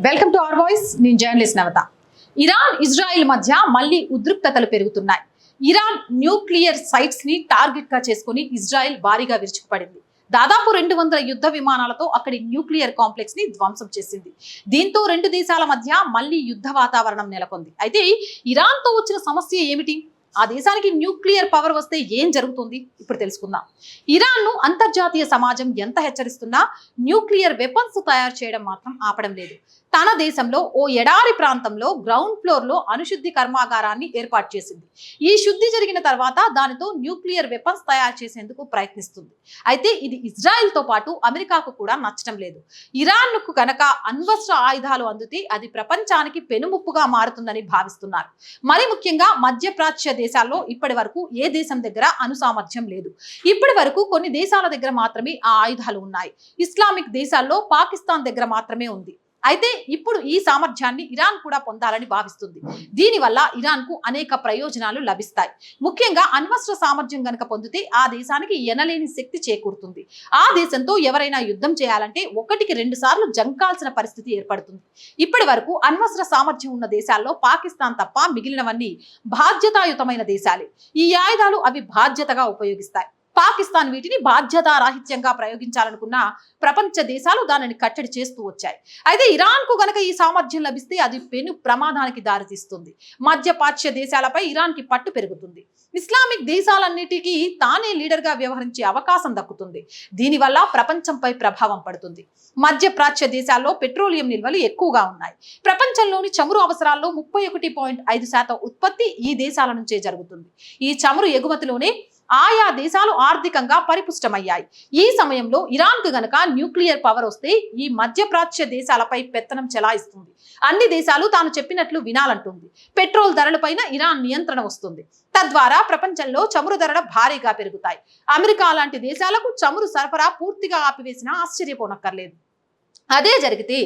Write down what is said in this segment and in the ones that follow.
Welcome to our voice. నేను journalist నవత. Iran Israel మధ్య మళ్ళీ ఉద్రిక్తతలు పెరుగుతున్నాయి. ఇరాన్ న్యూక్లియర్ సైట్స్ ని టార్గెట్ గా చేసుకుని ఇజ్రాయెల్ భారీగా విరుచుకుపడింది. దాదాపు 200 యుద్ధ విమానాలతో అక్కడి న్యూక్లియర్ కాంప్లెక్స్ ని ధ్వంసం చేసింది. దీంతో రెండు దేశాల మధ్య మళ్ళీ యుద్ధ వాతావరణం నెలకొంది. అయితే ఇరాన్ తో వచ్చిన సమస్య ఏమిటి? ఆ దేశానికి న్యూక్లియర్ పవర్ వస్తే ఏం జరుగుతుంది ఇప్పుడు తెలుసుకుందాం. ఇరాన్ ను అంతర్జాతీయ సమాజం ఎంత హెచ్చరిస్తున్నా న్యూక్లియర్ వెపన్స్ తయారు చేయడం మాత్రం ఆపడం లేదు. తన దేశంలో ఓ ఎడారి ప్రాంతంలో గ్రౌండ్ ఫ్లోర్ లో అణుశుద్ధి కర్మాగారాన్ని ఏర్పాటు చేసింది. ఈ శుద్ధి జరిగిన తర్వాత దానితో న్యూక్లియర్ వెపన్స్ తయారు చేసేందుకు ప్రయత్నిస్తుంది. అయితే ఇది ఇజ్రాయెల్ తో పాటు అమెరికాకు కూడా నచ్చడం లేదు. ఇరాన్ కు కనుక అణ్వస్త్ర ఆయుధాలు అందితే అది ప్రపంచానికి పెనుముప్పుగా మారుతుందని భావిస్తున్నారు. మరి ముఖ్యంగా మధ్యప్రాచ్య దేశాల్లో ఇప్పటి వరకు ఏ దేశం దగ్గర అణు సామర్థ్యం లేదు. ఇప్పటి వరకు కొన్ని దేశాల దగ్గర మాత్రమే ఆ ఆయుధాలు ఉన్నాయి. ఇస్లామిక్ దేశాల్లో పాకిస్తాన్ దగ్గర మాత్రమే ఉంది. అయితే ఇప్పుడు ఈ సామర్థ్యాన్ని ఇరాన్ కూడా పొందాలని భావిస్తుంది. దీనివల్ల ఇరాన్ కు అనేక ప్రయోజనాలు లభిస్తాయి. ముఖ్యంగా అణ్వస్త్ర సామర్థ్యం గనక పొందితే ఆ దేశానికి ఎనలేని శక్తి చేకూరుతుంది. ఆ దేశంతో ఎవరైనా యుద్ధం చేయాలంటే 1కి 2 సార్లు జంకాల్సిన పరిస్థితి ఏర్పడుతుంది. ఇప్పటి వరకు అణ్వస్త్ర సామర్థ్యం ఉన్న దేశాల్లో పాకిస్తాన్ తప్ప మిగిలినవన్నీ బాధ్యతాయుతమైన దేశాలే. ఈ ఆయుధాలు అవి బాధ్యతగా ఉపయోగిస్తాయి. పాకిస్తాన్ వీటిని బాధ్యతారాహిత్యంగా ప్రయోగించాలనుకున్న ప్రపంచ దేశాలు దానిని కట్టడి చేస్తూ వచ్చాయి. అయితే ఇరాన్ కు గనక ఈ సామర్థ్యం లభిస్తే అది పెను ప్రమాదానికి దారితీస్తుంది. మధ్యప్రాచ్య దేశాలపై ఇరాన్ కి పట్టు పెరుగుతుంది. ఇస్లామిక్ దేశాలన్నిటికీ తానే లీడర్ గా వ్యవహరించే అవకాశం దక్కుతుంది. దీనివల్ల ప్రపంచంపై ప్రభావం పడుతుంది. మధ్యప్రాచ్య దేశాల్లో పెట్రోలియం నిల్వలు ఎక్కువగా ఉన్నాయి. ప్రపంచంలోని చమురు అవసరాల్లో 31.5% ఉత్పత్తి ఈ దేశాల నుంచే జరుగుతుంది. ఈ చమురు ఎగుమతిలోనే ఆయా దేశాలు ఆర్థికంగా పరిపుష్టమయ్యాయి. ఈ సమయంలో ఇరాన్ కు గనక న్యూక్లియర్ పవర్ వస్తే ఈ మధ్యప్రాచ్య దేశాలపై పెత్తనం చెలాయిస్తుంది. అన్ని దేశాలు తాను చెప్పినట్లు వినాలంటుంది. పెట్రోల్ ధరలపైన ఇరాన్ నియంత్రణ వస్తుంది. తద్వారా ప్రపంచంలో చమురు ధరలు భారీగా పెరుగుతాయి. అమెరికా లాంటి దేశాలకు చమురు సరఫరా పూర్తిగా ఆపివేసినా ఆశ్చర్యపోనక్కర్లేదు. అదే జరిగితే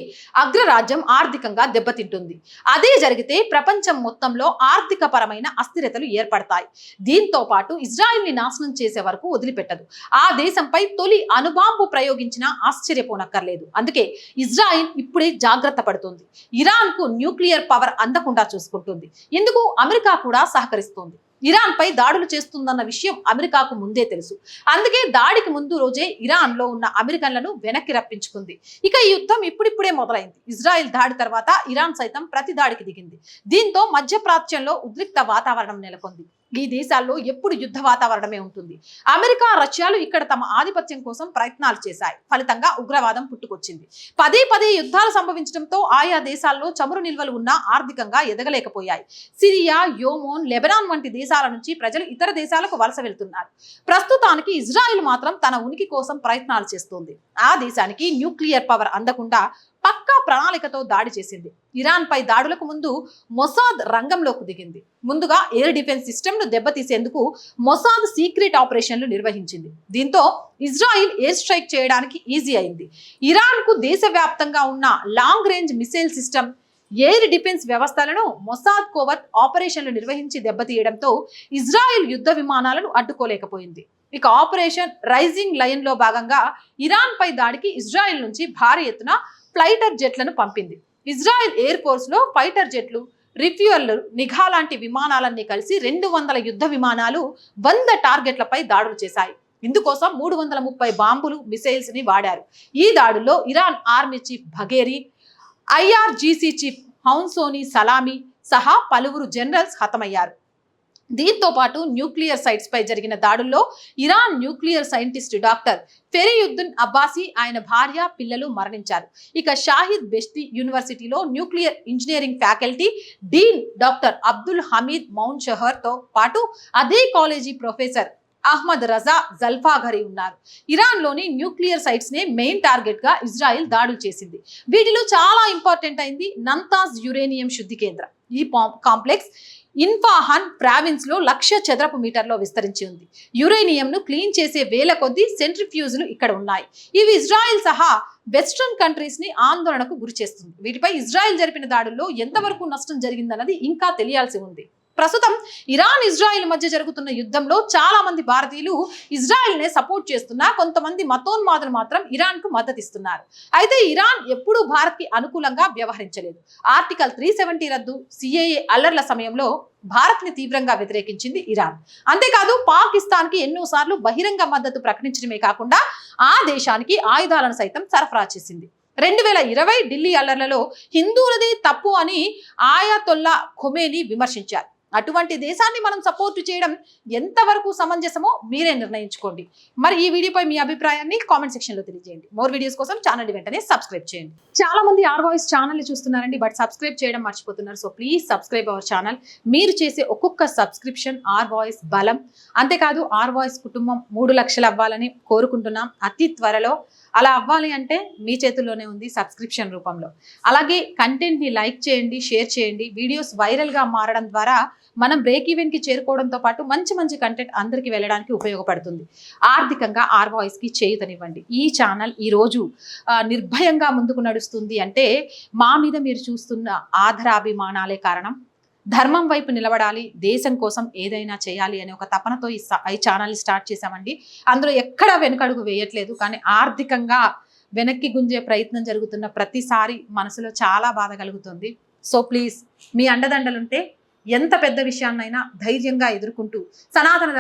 అగ్రరాజ్యం ఆర్థికంగా దెబ్బతింటుంది. అదే జరిగితే ప్రపంచం మొత్తంలో ఆర్థిక పరమైన అస్థిరతలు ఏర్పడతాయి. దీంతో పాటు ఇజ్రాయెల్ ని నాశనం చేసే వరకు వదిలిపెట్టదు. ఆ దేశంపై తొలి అణుబాంబు ప్రయోగించినా ఆశ్చర్యపోనక్కర్లేదు. అందుకే ఇజ్రాయెల్ ఇప్పుడే జాగ్రత్త పడుతుంది. ఇరాన్ కు న్యూక్లియర్ పవర్ అందకుండా చూసుకుంటుంది. ఇందుకు అమెరికా కూడా సహకరిస్తుంది. ఇరాన్ పై దాడులు చేస్తుందన్న విషయం అమెరికాకు ముందే తెలుసు. అందుకే దాడికి ముందు రోజే ఇరాన్ లో ఉన్న అమెరికన్లను వెనక్కి రప్పించుకుంది. ఇక ఈ యుద్ధం ఇప్పుడిప్పుడే మొదలైంది. ఇజ్రాయెల్ దాడి తర్వాత ఇరాన్ సైతం ప్రతి దాడికి దిగింది. దీంతో మధ్యప్రాచ్యంలో ఉద్రిక్త వాతావరణం నెలకొంది. ఈ దేశాల్లో ఎప్పుడు యుద్ధ వాతావరణమే ఉంటుంది. అమెరికా, రష్యాలు ఇక్కడ తమ ఆధిపత్యం కోసం ప్రయత్నాలు చేశాయి. ఫలితంగా ఉగ్రవాదం పుట్టుకొచ్చింది. పదే పదే యుద్ధాలు సంభవించడంతో ఆయా దేశాల్లో చమురు నిల్వలు ఉన్నా ఆర్థికంగా ఎదగలేకపోయాయి. సిరియా, యోమోన్, లెబనాన్ వంటి దేశాల నుంచి ప్రజలు ఇతర దేశాలకు వలస వెళ్తున్నారు. ప్రస్తుతానికి ఇజ్రాయెల్ మాత్రం తన ఉనికి కోసం ప్రయత్నాలు చేస్తోంది. ఆ దేశానికి న్యూక్లియర్ పవర్ అందకుండా పక్కా ప్రణాళికతో దాడి చేసింది. ఇరాన్ పై దాడులకు ముందు మొసాద్ రంగంలోకి దిగింది. ముందుగా ఎయిర్ డిఫెన్స్ సిస్టమ్ ను దెబ్బతీసేందుకు మొసాద్ సీక్రెట్ ఆపరేషన్లు నిర్వహించింది. దీంతో ఇజ్రాయిల్ ఎయిర్ స్ట్రైక్ చేయడానికి ఈజీ అయింది. ఇరాన్ కు దేశవ్యాప్తంగా ఉన్న long range missile system, air defence వ్యవస్థలను మొసాద్ కోవర్ట్ ఆపరేషన్లు నిర్వహించి దెబ్బతీయడంతో ఇజ్రాయెల్ యుద్ధ విమానాలను అడ్డుకోలేకపోయింది. ఇక ఆపరేషన్ రైజింగ్ లయన్ లో భాగంగా ఇరాన్ పై దాడికి ఇజ్రాయెల్ నుంచి భారీ ఎత్తున ఫ్లైటర్ జెట్లను పంపింది. ఇజ్రాయెల్ ఎయిర్ ఫోర్స్ లో ఫైటర్ జెట్లు, రిఫ్యూయర్లు, నిఘా లాంటి విమానాలన్నీ కలిసి 200 యుద్ధ విమానాలు 100 టార్గెట్లపై దాడులు చేశాయి. ఇందుకోసం 330 బాంబులు, మిసైల్స్ ని వాడారు. ఈ దాడుల్లో Iran army chief Bagheri, IRGC chief Hossein Salami సహా పలువురు జనరల్స్ హతమయ్యారు. దీంతో పాటు న్యూక్లియర్ సైట్స్ పై జరిగిన దాడుల్లో Iran nuclear scientist doctor Fereydoun Abbasi, ఆయన భార్య, పిల్లలు మరణించారు. ఇక షాహిద్ బెష్తి యూనివర్సిటీలో nuclear engineering faculty dean doctor Abdul Hamid మౌన్ షహర్ తో పాటు అదే college professor Ahmad Reza Zolfaghari ఉన్నారు. ఇరాన్ లోని న్యూక్లియర్ సైట్స్ నే మెయిన్ టార్గెట్ గా ఇజ్రాయెల్ దాడులు చేసింది. వీటిలో చాలా ఇంపార్టెంట్ అయింది నంతాజ్ యురేనియం శుద్ధి కేంద్రం. ఈ కాంప్లెక్స్ ఇన్ఫాహాన్ ప్రావిన్స్ లో 1,00,000 చదరపు మీటర్లో విస్తరించి ఉంది. యురేనియం ను క్లీన్ చేసే వేల కొద్దీ సెంట్రిఫ్యూజులు ఇక్కడ ఉన్నాయి. ఇవి ఇజ్రాయెల్ సహా వెస్ట్రన్ కంట్రీస్ ని ఆందోళనకు గురి చేస్తుంది. వీటిపై ఇజ్రాయెల్ జరిపిన దాడుల్లో ఎంతవరకు నష్టం జరిగిందన్నది ఇంకా తెలియాల్సి ఉంది. ప్రస్తుతం ఇరాన్ ఇజ్రాయిల్ మధ్య జరుగుతున్న యుద్ధంలో చాలా మంది భారతీయులు ఇజ్రాయిల్ నే సపోర్ట్ చేస్తున్నా, కొంతమంది మతోన్మాదులు మాత్రం ఇరాన్ కు మద్దతు ఇస్తున్నారు. అయితే ఇరాన్ ఎప్పుడూ భారత్ కి అనుకూలంగా వ్యవహరించలేదు. ఆర్టికల్ 370 రద్దు, సిఏఏ అల్లర్ల సమయంలో భారత్ ని తీవ్రంగా వ్యతిరేకించింది ఇరాన్. అంతేకాదు పాకిస్తాన్ కి ఎన్నోసార్లు బహిరంగ మద్దతు ప్రకటించడమే కాకుండా ఆ దేశానికి ఆయుధాలను సైతం సరఫరా చేసింది. 2020 ఢిల్లీ అల్లర్లలో హిందువులది తప్పు అని ఆయాతొల్లా ఖొమేనీ విమర్శించారు. అటువంటి దేశాన్ని మనం సపోర్ట్ చేయడం ఎంతవరకు సమంజసమో మీరే నిర్ణయించుకోండి. మరి ఈ వీడియోపై మీ అభిప్రాయాన్ని కామెంట్ సెక్షన్ లో తెలియజేయండి. మోర్ వీడియోస్ కోసం ఛానల్ వెంటనే సబ్స్క్రైబ్ చేయండి. చాలా మంది ఆర్ వాయిస్ ఛానల్ ని చూస్తున్నారండి, బట్ సబ్స్క్రైబ్ చేయడం మర్చిపోతున్నారు. So please subscribe our channel. మీరు చేసే ఒక్కొక్క సబ్స్క్రిప్షన్ ఆర్ వాయిస్ బలం. అంతేకాదు ఆర్ వాయిస్ కుటుంబం 3 లక్షలు అవ్వాలని కోరుకుంటున్నాం అతి త్వరలో. అలా అవ్వాలి అంటే మీ చేతుల్లోనే ఉంది, సబ్స్క్రిప్షన్ రూపంలో. అలాగే కంటెంట్ ని లైక్ చేయండి, షేర్ చేయండి. వీడియోస్ వైరల్ గా మారడం ద్వారా మనం బ్రేక్ ఈవెన్ కి చేరుకోవడంతో పాటు మంచి మంచి కంటెంట్ అందరికి వెళ్ళడానికి ఉపయోగపడుతుంది. ఆర్థికంగా ఆర్ వాయిస్ కి చేయూతనివ్వండి. ఈ ఛానల్ ఈ రోజు నిర్భయంగా ముందుకు నడుస్తుంది అంటే మా మీద మీరు చూస్తున్న ఆదరాభిమానాలే కారణం. ధర్మం వైపు నిలబడాలి, దేశం కోసం ఏదైనా చేయాలి అనే ఒక తపనతో ఈ ఛానల్ స్టార్ట్ చేశామండి. అందులో ఎక్కడ వెనుకడుగు వేయట్లేదు, కానీ ఆర్థికంగా వెనక్కి గుంజే ప్రయత్నం జరుగుతున్న ప్రతిసారి మనసులో చాలా బాధ కలుగుతుంది. సో ప్లీజ్ మీ అండదండలుంటే ఎంత పెద్ద విషయాన్నైనా ధైర్యంగా ఎదుర్కొంటూ సనాతన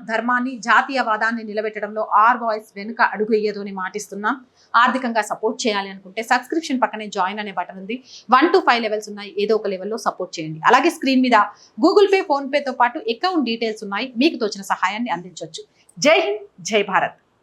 ధర్మాన్ని, జాతీయవాదాన్ని నిలబెట్టడంలో ఆర్ వాయిస్ వెనుక అడుగు వేయదు అని మాటిస్తున్నాం. ఆర్థికంగా సపోర్ట్ చేయాలి అనుకుంటే సబ్స్క్రిప్షన్ పక్కనే జాయిన్ అనే బటన్ ఉంది. 1 to 5 లెవెల్స్ ఉన్నాయి. ఏదో ఒక లెవెల్లో సపోర్ట్ చేయండి. అలాగే స్క్రీన్ మీద గూగుల్ పే, ఫోన్ పేతో పాటు అకౌంట్ డీటెయిల్స్ ఉన్నాయి. మీకు తోచిన సహాయాన్ని అందించవచ్చు. జై హింద్, జై భారత్.